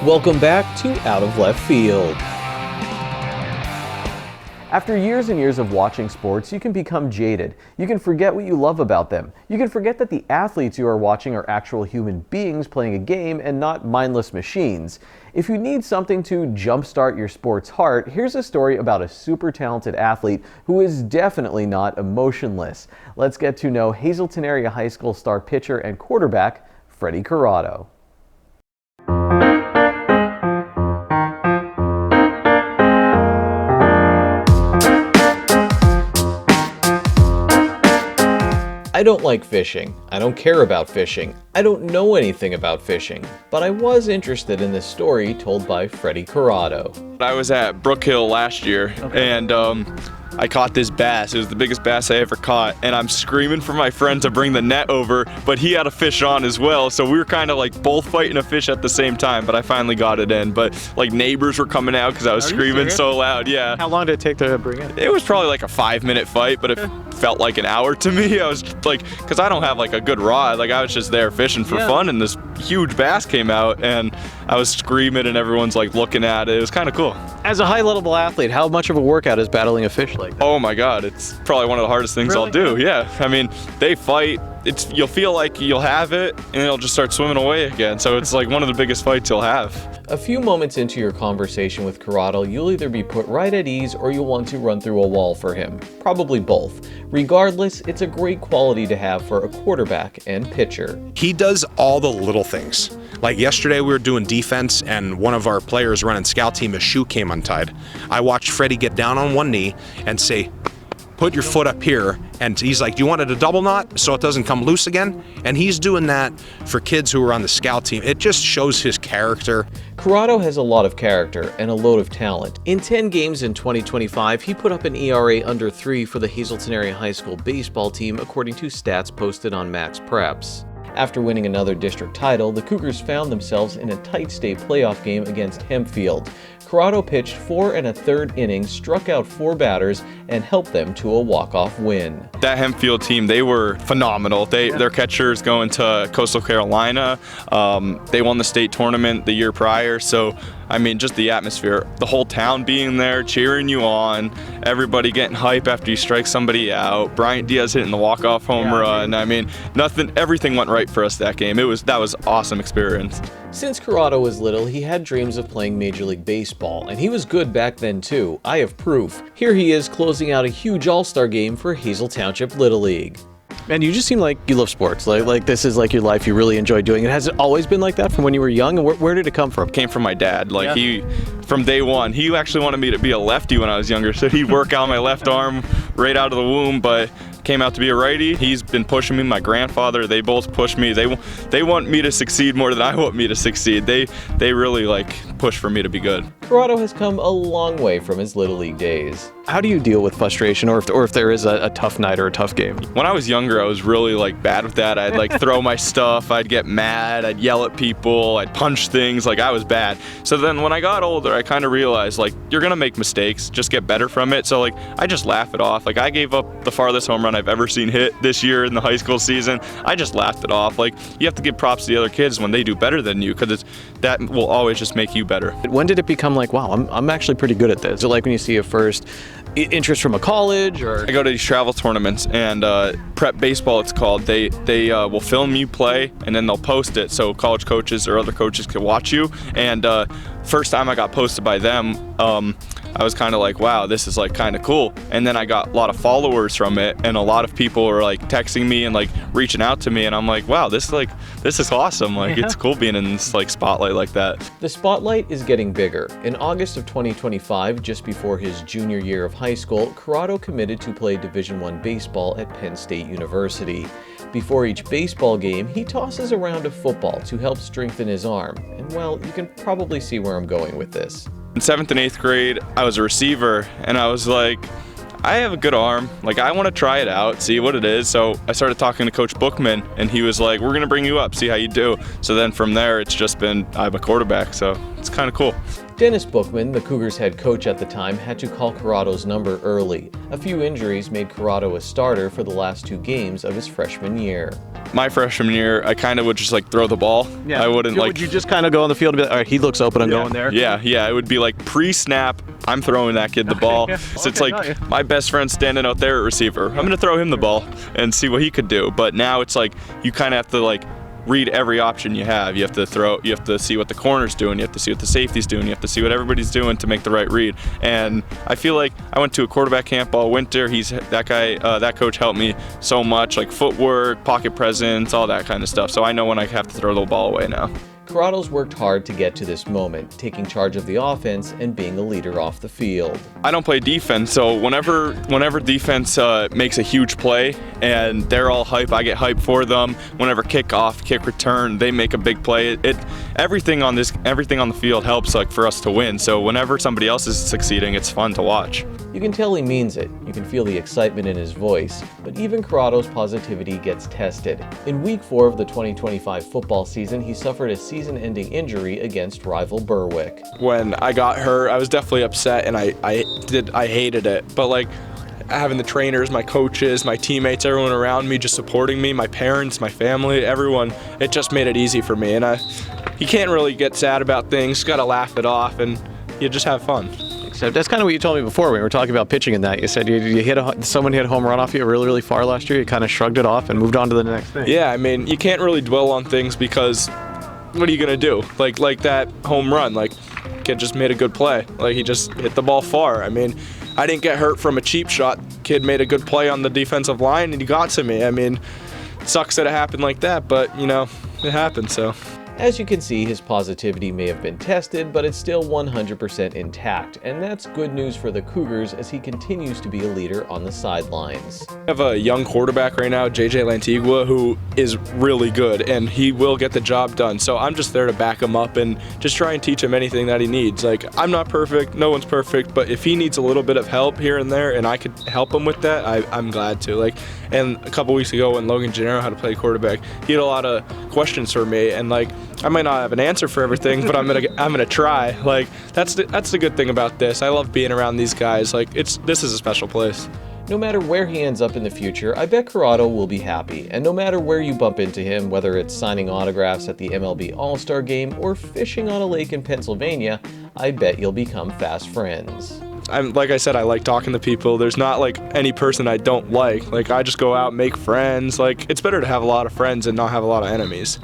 Welcome back to Out of Left Field. After years and years of watching sports, you can become jaded. You can forget what you love about them. You can forget that the athletes you are watching are actual human beings playing a game and not mindless machines. If you need something to jumpstart your sport's heart, here's a story about a super talented athlete who is definitely not emotionless. Let's get to know Hazleton Area High School star pitcher and quarterback, Freddy Corrado. I don't like fishing. I don't care about fishing. I don't know anything about fishing. But I was interested in this story told by Freddy Corrado. I was at Brook Hill last year, and I caught this bass. It was the biggest bass I ever caught, and I'm screaming for my friend to bring the net over, but he had a fish on as well, so we were kind of like both fighting a fish at the same time, but I finally got it in. But like neighbors were coming out because I was screaming so loud. Yeah. How long did it take to bring it? It was probably like a 5-minute fight, but it felt like an hour to me. I was like, because I don't have like a good rod, like I was just there fishing for fun, and this huge bass came out, and I was screaming, and everyone's like looking at it. It was kind of cool. As a high-level athlete, how much of a workout is battling a fish like that? Oh my God, it's probably one of the hardest things I'll do. Yeah, I mean, they fight. You'll feel like you'll have it, and it'll just start swimming away again. So it's like one of the biggest fights you'll have. A few moments into your conversation with Corrado, you'll either be put right at ease or you'll want to run through a wall for him. Probably both. Regardless, it's a great quality to have for a quarterback and pitcher. He does all the little things. Like yesterday we were doing defense and one of our players running scout team, his shoe came untied. I watched Freddie get down on one knee and say, put your foot up here, and he's like, do you want it a double knot so it doesn't come loose again? And he's doing that for kids who are on the scout team. It just shows his character. Corrado has a lot of character and a load of talent. In 10 games in 2025, he put up an ERA under 3 for the Hazleton Area High School baseball team, according to stats posted on Max Preps. After winning another district title, the Cougars found themselves in a tight state playoff game against Hempfield. Corrado pitched 4 1/3 innings, struck out 4 batters, and helped them to a walk-off win. That Hempfield team, they were phenomenal. Their catcher's going to Coastal Carolina. They won the state tournament the year prior. So, I mean, just the atmosphere, the whole town being there, cheering you on, everybody getting hype after you strike somebody out. Bryant Diaz hitting the walk-off home run. I mean, everything went right for us that game. That was an awesome experience. Since Corrado was little, he had dreams of playing Major League Baseball, and he was good back then too. I have proof. Here he is closing out a huge all-star game for Hazel Township Little League. And you just seem like you love sports. Like this is like your life. You really enjoy doing it. Has it always been like that from when you were young? And where did it come from? It came from my dad. From day one, he actually wanted me to be a lefty when I was younger. So he'd work out my left arm right out of the womb, but came out to be a righty. He's been pushing me. My grandfather, they both push me. They want me to succeed more than I want me to succeed. They really push for me to be good. Corrado has come a long way from his Little League days. How do you deal with frustration, or if there is a tough night or a tough game? When I was younger, I was really bad with that. I'd throw my stuff. I'd get mad. I'd yell at people. I'd punch things. I was bad. So then when I got older, I kind of realized you're gonna make mistakes. Just get better from it. So I just laugh it off. I gave up the farthest home run I've ever seen hit this year in the high school season. I just laughed it off. You have to give props to the other kids when they do better than you, because that will always just make you better. When did it become wow, I'm actually pretty good at this? Is it when you see a first interest from a college, or? I go to these travel tournaments, and prep baseball it's called. They will film you play, and then they'll post it so college coaches or other coaches can watch you. And first time I got posted by them, I was kind of wow, this is kind of cool. And then I got a lot of followers from it, and a lot of people were texting me and reaching out to me, and I'm wow, this is awesome. It's cool being in this spotlight like that. The spotlight is getting bigger. In August of 2025, just before his junior year of high school, Corrado committed to play Division I baseball at Penn State University. Before each baseball game, he tosses a round of football to help strengthen his arm. And well, you can probably see where I'm going with this. In 7th and 8th grade, I was a receiver, and I was I have a good arm. I want to try it out, see what it is. So I started talking to Coach Bookman, and he was we're going to bring you up, see how you do. So then from there, it's just been, I'm a quarterback, so it's kind of cool. Dennis Bookman, the Cougars head coach at the time, had to call Corrado's number early. A few injuries made Corrado a starter for the last 2 games of his freshman year. My freshman year, I kind of would just like throw the ball. I wouldn't Would you just kind of go on the field and be like, all right, he looks open, I'm going there? Yeah, it would be like pre-snap, I'm throwing that kid the ball. So it's like my best friend standing out there at receiver. I'm going to throw him the ball and see what he could do. But now it's like you kind of have to like read every option you have. You have to see what the corner's doing, you have to see what the safety's doing, you have to see what everybody's doing to make the right read. And I feel like I went to a quarterback camp all winter. That coach helped me so much, like footwork, pocket presence, all that kind of stuff. So I know when I have to throw the ball away now. Corrado's worked hard to get to this moment, taking charge of the offense and being a leader off the field. I don't play defense, so whenever defense makes a huge play and they're all hype, I get hype for them. Whenever kickoff, kick return, they make a big play. Everything on the field helps like for us to win. So whenever somebody else is succeeding, it's fun to watch. You can tell he means it. You can feel the excitement in his voice. But even Corrado's positivity gets tested. In week 4 of the 2025 football season, he suffered a season-ending injury against rival Berwick. When I got hurt, I was definitely upset and I hated it. But like having the trainers, my coaches, my teammates, everyone around me just supporting me, my parents, my family, everyone, it just made it easy for me. And you can't really get sad about things, you gotta laugh it off and you just have fun. Except that's kind of what you told me before when we were talking about pitching in that. You said someone hit a home run off you really, really far last year. You kind of shrugged it off and moved on to the next thing. Yeah, I mean, you can't really dwell on things because what are you gonna do? Like that home run, like kid just made a good play. Like he just hit the ball far. I mean, I didn't get hurt from a cheap shot. Kid made a good play on the defensive line and he got to me. I mean, it sucks that it happened like that, but you know, it happened, so. As you can see, his positivity may have been tested, but it's still 100% intact, and that's good news for the Cougars as he continues to be a leader on the sidelines. I have a young quarterback right now, JJ Lantigua, who is really good, and he will get the job done. So I'm just there to back him up and just try and teach him anything that he needs. Like, I'm not perfect, no one's perfect, but if he needs a little bit of help here and there and I could help him with that, I'm glad to. Like, and a couple weeks ago when Logan Gennaro had to play quarterback, he had a lot of questions for me, and like, I might not have an answer for everything, but I'm gonna try. Like, that's the good thing about this. I love being around these guys. Like, this is a special place. No matter where he ends up in the future, I bet Corrado will be happy. And no matter where you bump into him, whether it's signing autographs at the MLB All-Star Game or fishing on a lake in Pennsylvania, I bet you'll become fast friends. Like I said, I like talking to people. There's not like any person I don't like. Like, I just go out and make friends. Like, it's better to have a lot of friends and not have a lot of enemies.